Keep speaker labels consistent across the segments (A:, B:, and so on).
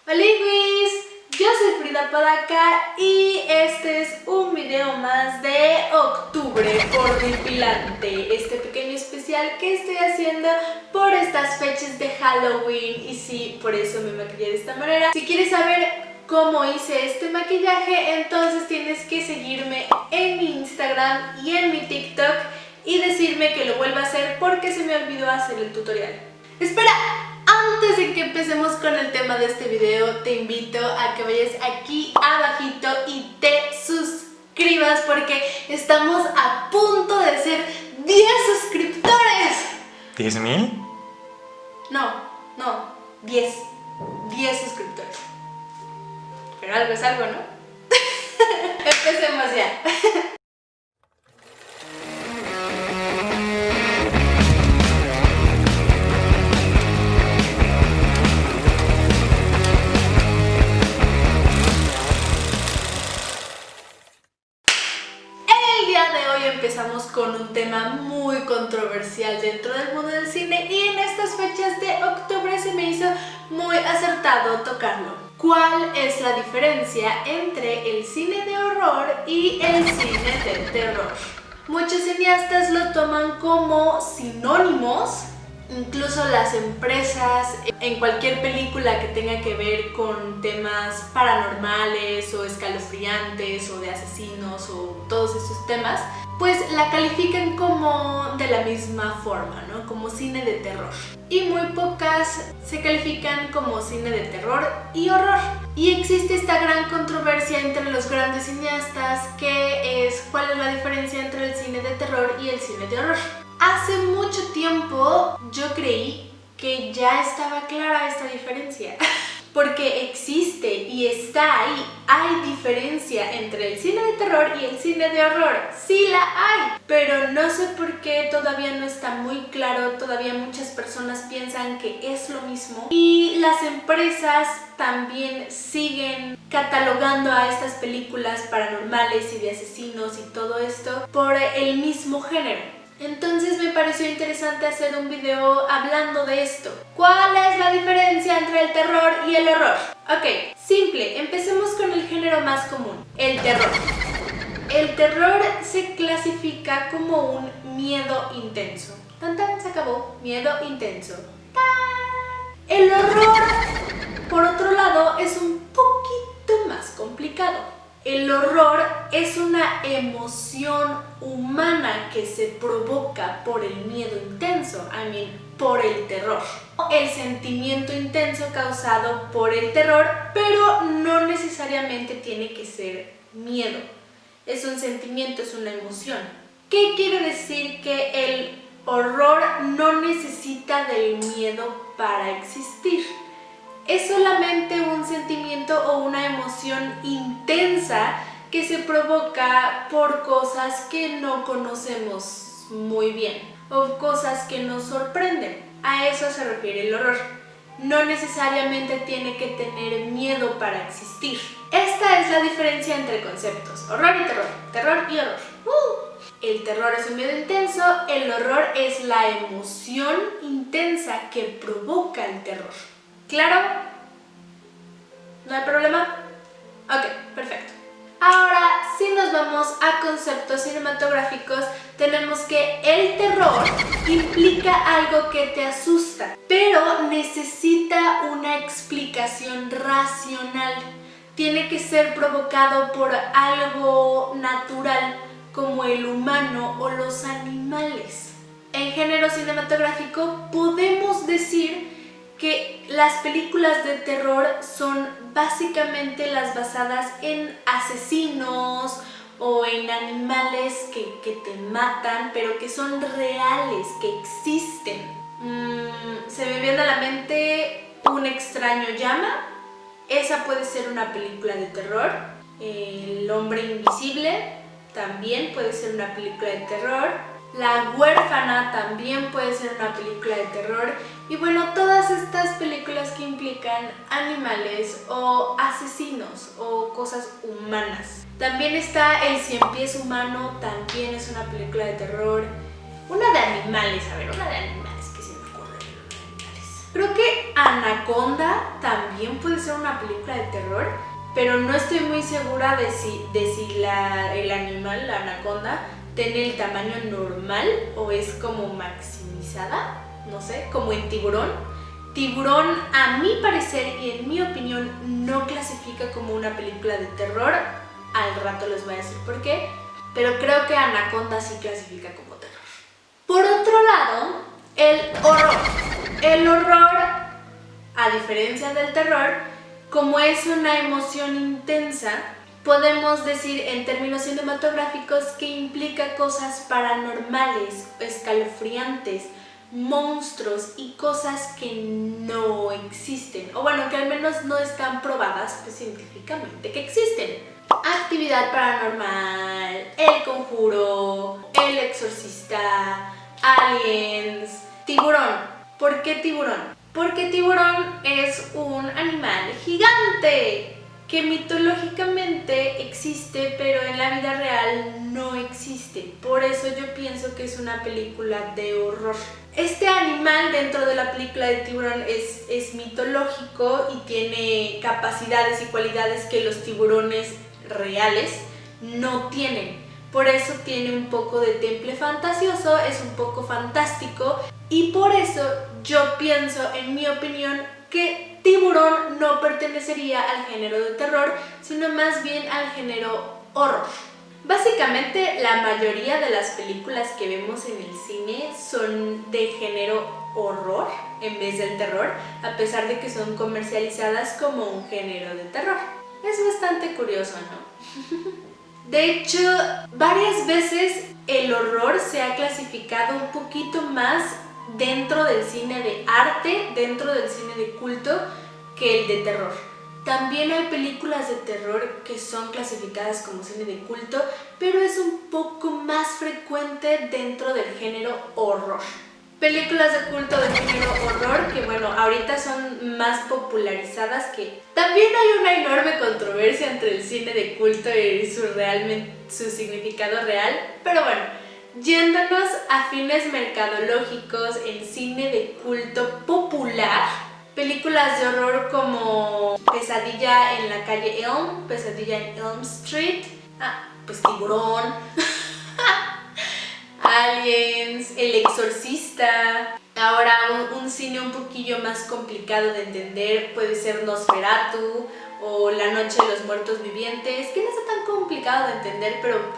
A: Hola Luis, yo soy Frida Padaca y este es un video más de octubre horripilante, este pequeño especial que estoy haciendo por estas fechas de Halloween y sí, por eso me maquillé de esta manera. Si quieres saber cómo hice este maquillaje, entonces tienes que seguirme en mi Instagram y en mi TikTok y decirme que lo vuelva a hacer porque se me olvidó hacer el tutorial. ¡Espera! Antes de que empecemos con el tema de este video, te invito a que vayas aquí abajito y te suscribas porque estamos a punto de ser 10 suscriptores.
B: ¿10,000?
A: No, 10 suscriptores. Pero algo es algo, ¿no? Empecemos ya. Empezamos con un tema muy controversial dentro del mundo del cine y en estas fechas de octubre se me hizo muy acertado tocarlo. ¿Cuál es la diferencia entre el cine de horror y el cine de terror? Muchos cineastas lo toman como sinónimos. Incluso las empresas, en cualquier película que tenga que ver con temas paranormales o escalofriantes o de asesinos o todos esos temas, pues la califican como de la misma forma, ¿no? Como cine de terror. Y muy pocas se califican como cine de terror y horror. Y existe esta gran controversia entre los grandes cineastas que es ¿cuál es la diferencia entre el cine de terror y el cine de horror? Hace mucho tiempo yo creí que ya estaba clara esta diferencia porque existe y está ahí, hay diferencia entre el cine de terror y el cine de horror, sí la hay, pero no sé por qué todavía no está muy claro, todavía muchas personas piensan que es lo mismo y las empresas también siguen catalogando a estas películas paranormales y de asesinos y todo esto por el mismo género. Entonces me pareció interesante hacer un video hablando de esto. ¿Cuál es la diferencia entre el terror y el horror? Ok, simple, empecemos con el género más común, el terror. El terror se clasifica como un miedo intenso. Tan tan, se acabó, miedo intenso. ¡Tan! El horror, por otro lado, es un poquito más complicado. El horror es una emoción humana que se provoca por el miedo intenso, por el terror. El sentimiento intenso causado por el terror, pero no necesariamente tiene que ser miedo. Es un sentimiento, es una emoción. ¿Qué quiere decir? Que el horror no necesita del miedo para existir. Es solamente un sentimiento o una emoción intensa que se provoca por cosas que no conocemos muy bien o cosas que nos sorprenden. A eso se refiere el horror. No necesariamente tiene que tener miedo para existir. Esta es la diferencia entre conceptos, horror y terror, terror y horror. El terror es un miedo intenso, el horror es la emoción intensa que provoca el terror. ¿Claro? ¿No hay problema? Ok, perfecto. Ahora, si nos vamos a conceptos cinematográficos, tenemos que el terror implica algo que te asusta, pero necesita una explicación racional. Tiene que ser provocado por algo natural, como el humano o los animales. En género cinematográfico podemos decir que las películas de terror son básicamente las basadas en asesinos o en animales que te matan, pero que son reales, que existen. Se me viene a la mente Un extraño llama. Esa puede ser una película de terror. El hombre invisible también puede ser una película de terror. La huérfana también puede ser una película de terror. Y bueno, todas estas películas que implican animales o asesinos o cosas humanas. También está El cien pies humano, también es una película de terror. Una de animales, a ver, una de animales, ¿qué se me ocurre? Creo que Anaconda también puede ser una película de terror, pero no estoy muy segura de si el animal, la anaconda, tiene el tamaño normal o es como maximizada, no sé, como en Tiburón. Tiburón, a mi parecer y en mi opinión, no clasifica como una película de terror. Al rato les voy a decir por qué, pero creo que Anaconda sí clasifica como terror. Por otro lado, el horror. El horror, a diferencia del terror, como es una emoción intensa, podemos decir en términos cinematográficos que implica cosas paranormales, escalofriantes, monstruos y cosas que no existen, o bueno, que al menos no están probadas pues, científicamente que existen. Actividad paranormal, El Conjuro, El Exorcista, Aliens, Tiburón. ¿Por qué tiburón? Porque tiburón es un animal gigante que mitológicamente existe, pero en la vida real no existe. Por eso yo pienso que es una película de horror. Este animal dentro de la película de Tiburón es mitológico y tiene capacidades y cualidades que los tiburones reales no tienen. Por eso tiene un poco de temple fantasioso, es un poco fantástico y por eso yo pienso, en mi opinión, que Tiburón no pertenecería al género de terror, sino más bien al género horror. Básicamente, la mayoría de las películas que vemos en el cine son de género horror en vez del terror, a pesar de que son comercializadas como un género de terror. Es bastante curioso, ¿no? De hecho, varias veces el horror se ha clasificado un poquito más dentro del cine de arte, dentro del cine de culto, que el de terror. También hay películas de terror que son clasificadas como cine de culto, pero es un poco más frecuente dentro del género horror. Películas de culto de género horror que bueno, ahorita son más popularizadas que... También hay una enorme controversia entre el cine de culto y su significado real, pero bueno, yéndonos a fines mercadológicos en cine de culto popular, películas de horror como Pesadilla en la calle Elm, Pesadilla en Elm Street, pues Tiburón, Aliens, El Exorcista. Ahora un cine un poquillo más complicado de entender puede ser Nosferatu o La Noche de los Muertos Vivientes, que no está tan complicado de entender, pero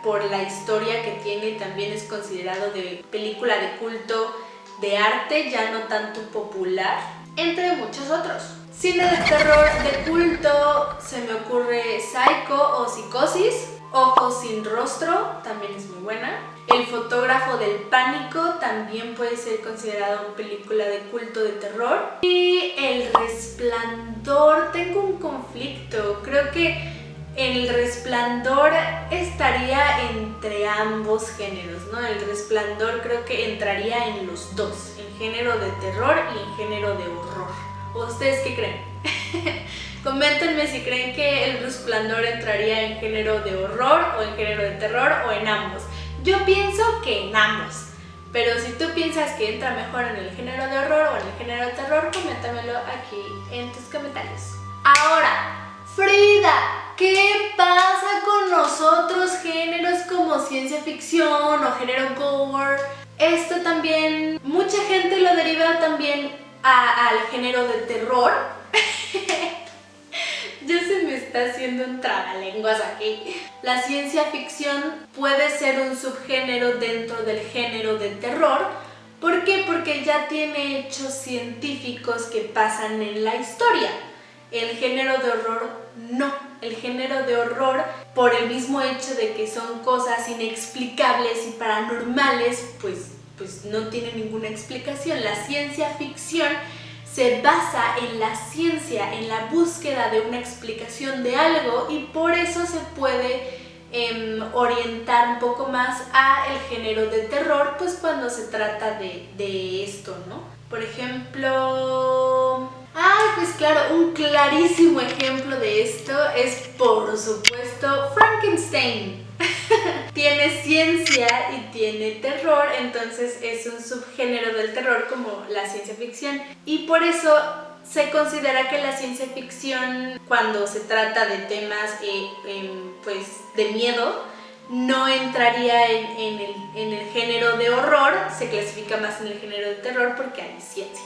A: por la historia que tiene también es considerado de película de culto, de arte, ya no tanto popular, entre muchos otros. Cine de terror de culto, se me ocurre Psycho o Psicosis. Ojos sin rostro, también es muy buena. El fotógrafo del pánico también puede ser considerado película de culto de terror. Y El Resplandor, tengo un conflicto, creo que El Resplandor estaría entre ambos géneros, ¿no? El Resplandor creo que entraría en los dos, en género de terror y en género de horror. ¿Ustedes qué creen? Coméntenme si creen que El Resplandor entraría en género de horror o en género de terror o en ambos. Yo pienso que en ambos, pero si tú piensas que entra mejor en el género de horror o en el género de terror, coméntamelo aquí en tus comentarios. Ahora, Frida, ¿qué pasa con los otros géneros como ciencia ficción o género gore? Esto también, mucha gente lo deriva también al género de terror. Ya se me está haciendo un trabalenguas aquí. La ciencia ficción puede ser un subgénero dentro del género de terror. ¿Por qué? Porque ya tiene hechos científicos que pasan en la historia. El género de horror no. El género de horror, por el mismo hecho de que son cosas inexplicables y paranormales, pues no tiene ninguna explicación. La ciencia ficción se basa en la ciencia, en la búsqueda de una explicación de algo y por eso se puede orientar un poco más a el género de terror, pues cuando se trata de esto, ¿no? Por ejemplo... pues claro, un clarísimo ejemplo de esto es, por supuesto, Frankenstein. Tiene ciencia y tiene terror, entonces es un subgénero del terror como la ciencia ficción. Y por eso se considera que la ciencia ficción, cuando se trata de temas pues de miedo, no entraría en el género de horror, se clasifica más en el género de terror porque hay ciencia.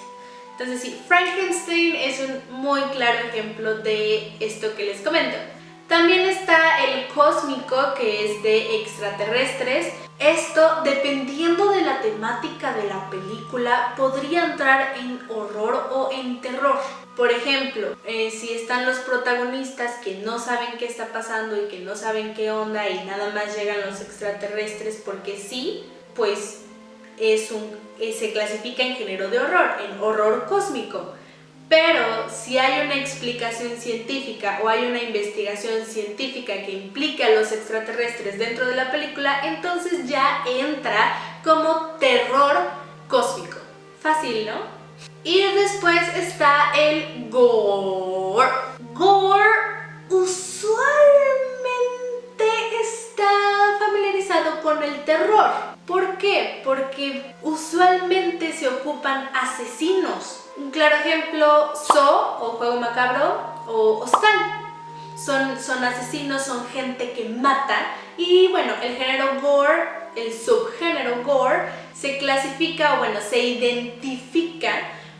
A: Entonces sí, Frankenstein es un muy claro ejemplo de esto que les comento. También está el cósmico, que es de extraterrestres. Esto, dependiendo de la temática de la película, podría entrar en horror o en terror. Por ejemplo, si están los protagonistas que no saben qué está pasando y que no saben qué onda y nada más llegan los extraterrestres porque sí, pues se clasifica en género de horror, en horror cósmico. Pero si hay una explicación científica o hay una investigación científica que implica a los extraterrestres dentro de la película, entonces ya entra como terror cósmico. Fácil, ¿no? Y después está el gore. Gore usualmente está familiarizado con el terror. ¿Por qué? Porque usualmente se ocupan asesinos. Un claro ejemplo, Saw o Juego Macabro o Hostal. Son asesinos, son gente que mata. Y bueno, el género gore, el subgénero gore, se clasifica o bueno, se identifica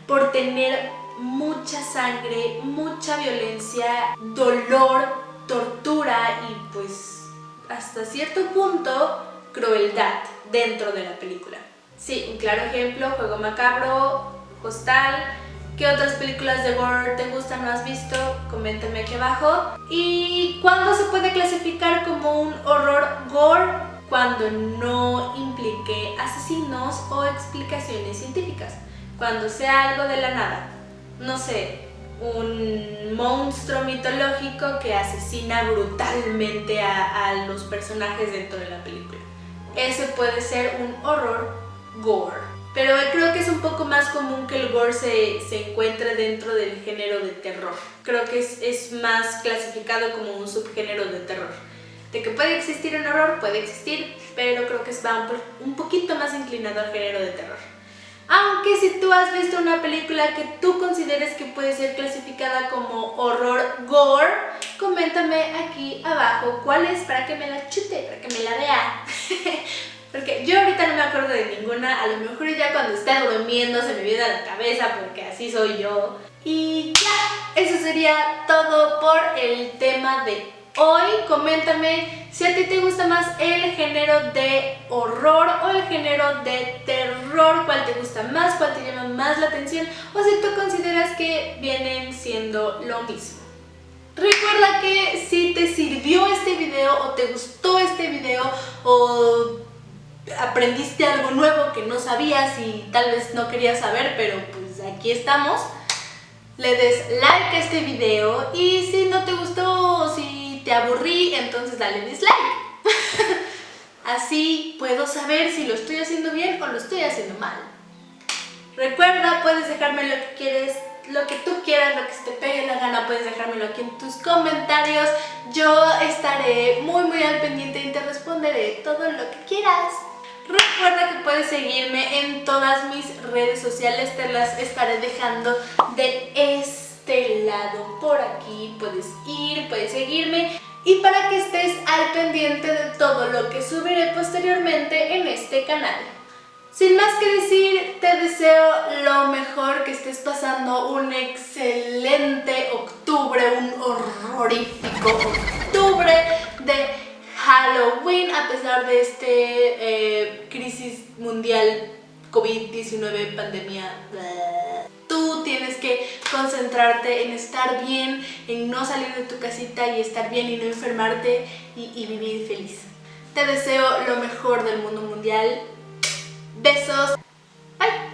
A: por tener mucha sangre, mucha violencia, dolor, tortura y pues hasta cierto punto crueldad dentro de la película. Sí, un claro ejemplo, Juego Macabro, Hostal. ¿Qué otras películas de gore te gustan o has visto? Coméntame aquí abajo. ¿Y cuándo se puede clasificar como un horror gore? Cuando no implique asesinos o explicaciones científicas. Cuando sea algo de la nada. No sé, un monstruo mitológico que asesina brutalmente a los personajes dentro de la película. Ese puede ser un horror gore. Pero creo que es un poco más común que el gore se encuentre dentro del género de terror. Creo que es más clasificado como un subgénero de terror. De que puede existir un horror, puede existir, pero creo que va un poquito más inclinado al género de terror. Aunque si tú has visto una película que tú consideres que puede ser clasificada como horror gore, coméntame aquí abajo cuál es para que me la chute, para que me la vea. Porque yo ahorita no me acuerdo de ninguna, a lo mejor ya cuando esté durmiendo se me viene a la cabeza porque así soy yo. Y ya, eso sería todo por el tema de hoy. Coméntame si a ti te gusta más el género de horror o el género de terror, cuál te gusta más, cuál te llama más la atención o si tú consideras que vienen siendo lo mismo. Recuerda que si te sirvió este video o te gustó este video o aprendiste algo nuevo que no sabías y tal vez no querías saber, pero pues aquí estamos, le des like a este video y si no te gustó o si te aburrí, entonces dale dislike. Así puedo saber si lo estoy haciendo bien o lo estoy haciendo mal. Recuerda, puedes dejarme lo que quieres, lo que tú quieras, lo que se te pegue la gana, puedes dejármelo aquí en tus comentarios. Yo estaré muy al pendiente y te responderé todo lo que quieras. Recuerda que puedes seguirme en todas mis redes sociales, te las estaré dejando de este lado por aquí. Puedes ir, puedes seguirme y para que estés al pendiente de todo lo que subiré posteriormente en este canal. Sin más que decir, te deseo lo mejor, que estés pasando un excelente octubre, un horrorífico octubre de Halloween, a pesar de este crisis mundial, COVID-19, pandemia. Tú tienes que concentrarte en estar bien, en no salir de tu casita y estar bien y no enfermarte y vivir feliz. Te deseo lo mejor del mundo mundial. Besos. Bye.